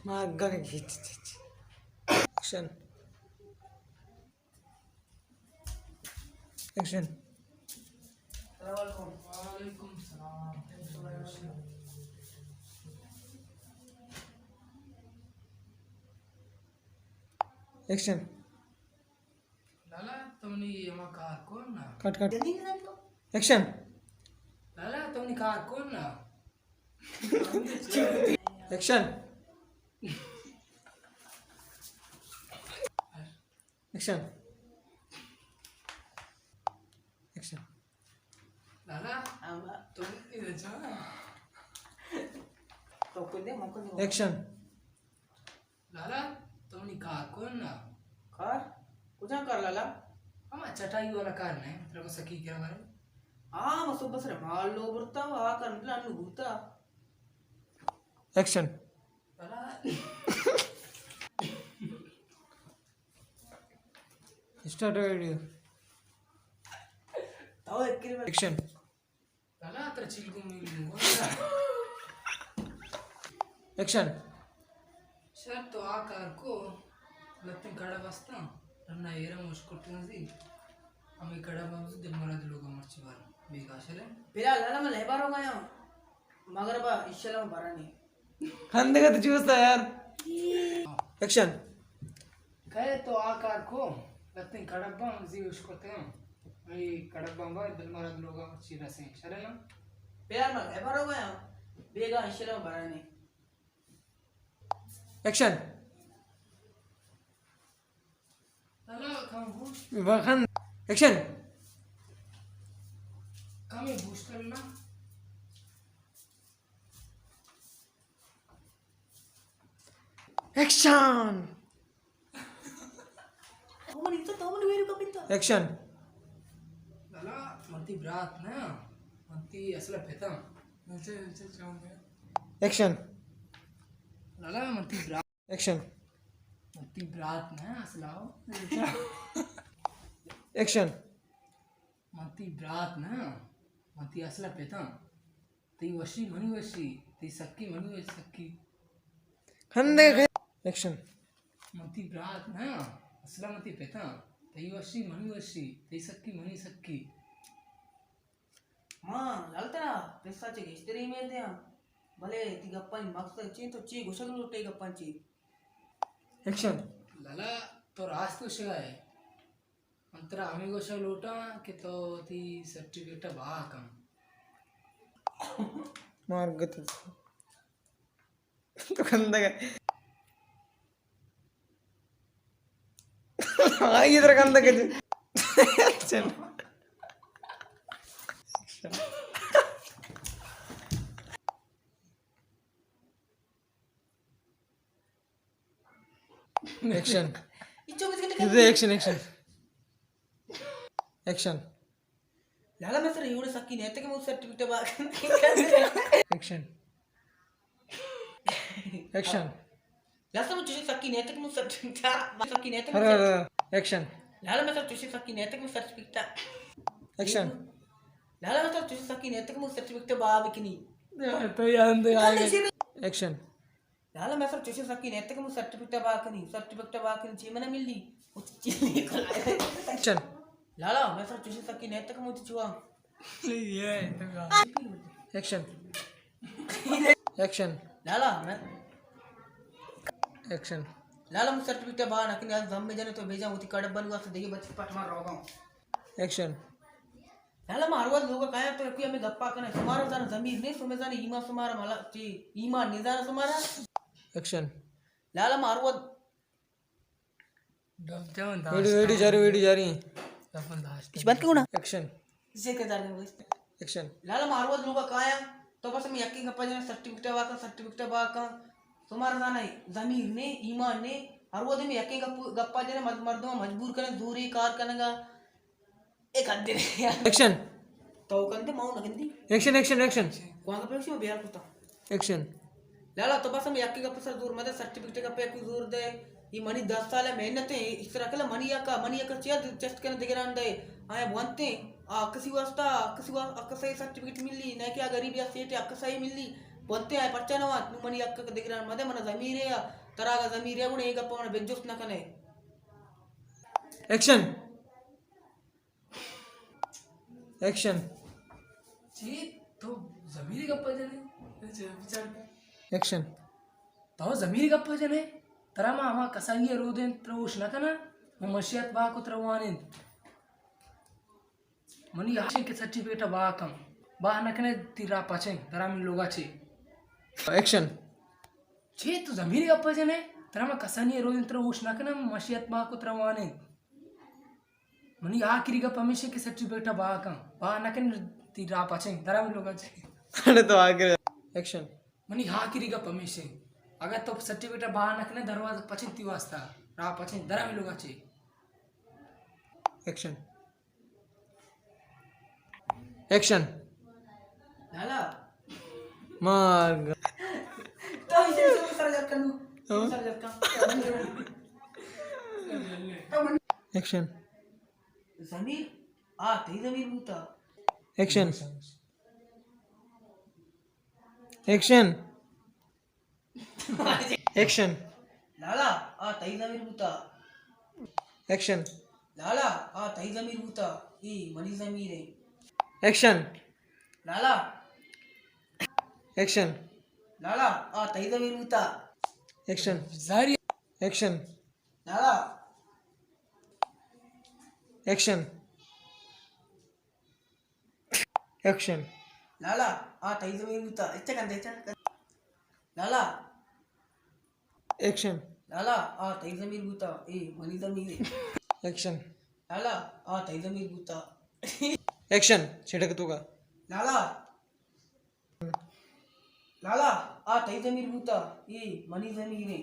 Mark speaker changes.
Speaker 1: मागा खींच action action
Speaker 2: वालेकुम सलाम
Speaker 1: एक्शन
Speaker 2: लाला तुमने ये कार कौन ना
Speaker 1: कट कट एक्शन
Speaker 2: लाला तुमने कार कौन ना
Speaker 1: एक्शन एक्शन एक्शन
Speaker 2: लाला तुम इधर जाओ
Speaker 1: एक्शन
Speaker 2: लाला तुमने कार कौन ना
Speaker 3: कार कुठं कर लाला
Speaker 2: हम चटाई वाला कार ने तेरे को सकी क्या मारे
Speaker 3: मस्त बस रे मालो ಬರ್ತಾವ ಆ ಕಂಡ್ಲ ಅನ್ನು ಗುರ್ತಾ
Speaker 1: एक्शन
Speaker 2: लाला
Speaker 1: स्टार्ट वीडियो
Speaker 3: ತಾವ ಎಕ್ಕಿರಿ
Speaker 1: एक्शन
Speaker 2: लाला तेरे चिलगुम मिल
Speaker 1: एक्शन
Speaker 2: सर तो आ कार को लगते कड़ा बसता रन्ना एरा मुश्कुट्टी हमें कड़ा बाबू दिल मरा दिलों का मर्ची बार बेकाशले
Speaker 3: పిల్ల లాలా मैं लेबार हो गया मगर बा इशला में बरानी
Speaker 1: अंधेरा तो चूसता यार एक्शन
Speaker 2: कहे तो आ कार को लगते कड़ब्बा जी उसको ते मैं कड़ब्बा बा दिल मरा दिलों का मर्ची रसे चले ना
Speaker 3: पिల్ల मैं लेबार हो गया बेगा इशला में बरानी
Speaker 1: एक्शन
Speaker 2: लाला कम बूस्ट
Speaker 1: वखन एक्शन
Speaker 2: कम बूस्ट करना
Speaker 1: एक्शन
Speaker 3: तो मन वेरू कपिता
Speaker 1: एक्शन
Speaker 2: लाला मंती ब्रात ना मंती असला पेता नचे नचे चाहूँगा
Speaker 1: एक्शन
Speaker 2: लाला मंती
Speaker 1: एक्शन
Speaker 2: ब्रात ना असलाओ
Speaker 1: एक्शन
Speaker 2: मंती ब्रात ना मंती असला पेता ती वशी मनी वशी ती सक्की मनी वशी सक्की
Speaker 1: अंधेरा एक्शन
Speaker 2: मंती ब्रात ना असला मंती पेता ती वशी मनी वशी ती सक्की मनी सक्की
Speaker 3: मां लालता पैसाचे हिस्ट्री में द्या भले ती गप्पांची मागचं ची तो ची घुसगल उठे गप्पांची
Speaker 1: एक्शन
Speaker 2: लाला तो रास तो शिवाय अंतरा आम्ही गोष्ट लोटा की तो ती सर्टिफिकेट बा कम
Speaker 1: मार्ग तो कंदगा इधर कंदगा एक्शन एक्शन
Speaker 3: इचो बिस्किट
Speaker 1: ಇದು एक्शन एक्शन एक्शन
Speaker 3: लाला मैं सर एवढे सक्की नाही ते मग सर्टिफिकेट बा
Speaker 1: एक्शन एक्शन
Speaker 3: लास्ट में तुझे सक्की नाही ते मग सर्टिफिकेट सक्की नाही ते
Speaker 1: अरे अरे एक्शन
Speaker 3: लाला मैं सर तुझे सक्की नाही ते मग सर्टिफिकेट
Speaker 1: एक्शन
Speaker 3: लाला मैं सर तुझे सक्की नाही ते मग सर्टिफिकेट बा बिकनी
Speaker 1: तो यार एक्शन
Speaker 3: लाला मैं सर तुझे सक्की नाही ते मग सर्टिफिकेट बा कनी ची मने मिलली
Speaker 1: एक्शन
Speaker 3: लाला मैं सर तुझे सक्की नाही ते मग चुवा
Speaker 1: ये एक्शन एक्शन
Speaker 3: लाला मैं
Speaker 1: एक्शन
Speaker 3: लाला मुझे सर्टिफिकेट बा ना कि आज दम में जाने तो भेजा होती कड़ब बन गया तो देखिए बच्चे पट मार रहा हूं
Speaker 1: एक्शन
Speaker 3: लाला मारवाद लोग काय तो कि हमें गप्पा करना सुमार जाना जमीर नहीं सुमे जाने ईमा सुमार मला ची ईमा निजाना सुमारा
Speaker 1: एक्शन
Speaker 3: लाला मारवाद
Speaker 1: वीडियो जा रही
Speaker 3: इस बात क्यों ना
Speaker 1: एक्शन
Speaker 3: इसे के जाने वो
Speaker 1: एक्शन
Speaker 3: लाला मारवाद लोग काय तो बस मैं यकी गप्पा जाने सर्टिफिकेट वाका सुमार जाना जमीर ने ईमान ने अरवद में यकी गप्पा जाने मर्दों मजबूर करने दूरी कार करनेगा एक हद दे
Speaker 1: एक्शन
Speaker 3: तो कंते माऊ ना कंती
Speaker 1: एक्शन एक्शन एक्शन
Speaker 3: कौन का पेशी में बिहार कुत्ता
Speaker 1: एक्शन
Speaker 3: लाला तो बस हम यकी गप्पा सर दूर मत सर्टिफिकेट का पे दूर दे ये मनी 10 साल मेहनत है इस तरह के मनी या का चेयर टेस्ट करने दिगरा अंदे आया बनते किसी वास्ता किसी वा अकसई सर्टिफिकेट मिली ना क्या गरीब या सेठ अकसई मिली పొత్తే ఆ పచ్చనవా నువ్వు మని అక్కకు దగ్గర మదే మన జమీరే తరాగా జమీరే కూడా ఏ గప్ప మన బెజ్జొస్తున్నాకనే
Speaker 1: యాక్షన్ యాక్షన్
Speaker 2: ची तो जमिरी गप्पा जने विचार
Speaker 1: యాక్షన్
Speaker 2: तो जमिरी गप्पा जने तरा मा आमा कसांगी रोदेन त्रवुश नकना मग मशियात बा को त्रवानेन मनी याशे के सर्टिफिकेट बा कम बा नकने तिरा पाचे तरा मी लोगाचे
Speaker 1: యాక్షన్
Speaker 2: चे तो जमिरी गप्पा जने तरा मा कसांगी रोदेन त्रवुश नकना मशियात बा को त्रवानेन मनी आखिरी गप्पा मिशे के सर्टिफिकेट बा कम बा नकने तिरा पाचे तरा मी लोगाचे
Speaker 1: अरे तो आगे యాక్షన్
Speaker 2: मनी हा किरी का पमेशे अगर तो सर्टिफिकेट बाहर नकने दरवाजा पचिन ती वाजता रा पचिन दरा मी लोगाचे
Speaker 1: యాక్షన్ యాక్షన్
Speaker 3: నాలా
Speaker 1: माग
Speaker 3: तो इसे सर जरकन सर जरकन
Speaker 1: యాక్షన్
Speaker 3: जमीर आ ते जमीर बूता
Speaker 1: యాక్షన్ యాక్షన్ యాక్షన్
Speaker 3: लाला आ तई जमीर बूता
Speaker 1: యాక్షన్
Speaker 3: लाला आ तई जमीर बूता ई मनी जमीर है
Speaker 1: యాక్షన్
Speaker 3: लाला
Speaker 1: యాక్షన్
Speaker 3: लाला आ तई जमीर बूता
Speaker 1: యాక్షన్
Speaker 2: जारी
Speaker 1: యాక్షన్
Speaker 3: लाला
Speaker 1: యాక్షన్ యాక్షన్
Speaker 3: लाला आ तई जमीर बूता इच्छा लाला
Speaker 1: యాక్షన్
Speaker 3: लाला आ तई जमीर बूता ई मनी जमीर है
Speaker 1: యాక్షన్
Speaker 3: लाला आ तई जमीर बूता
Speaker 1: యాక్షన్ छिटकतोगा
Speaker 3: लाला लाला आ तई जमीर बूता ई मनी जमीर है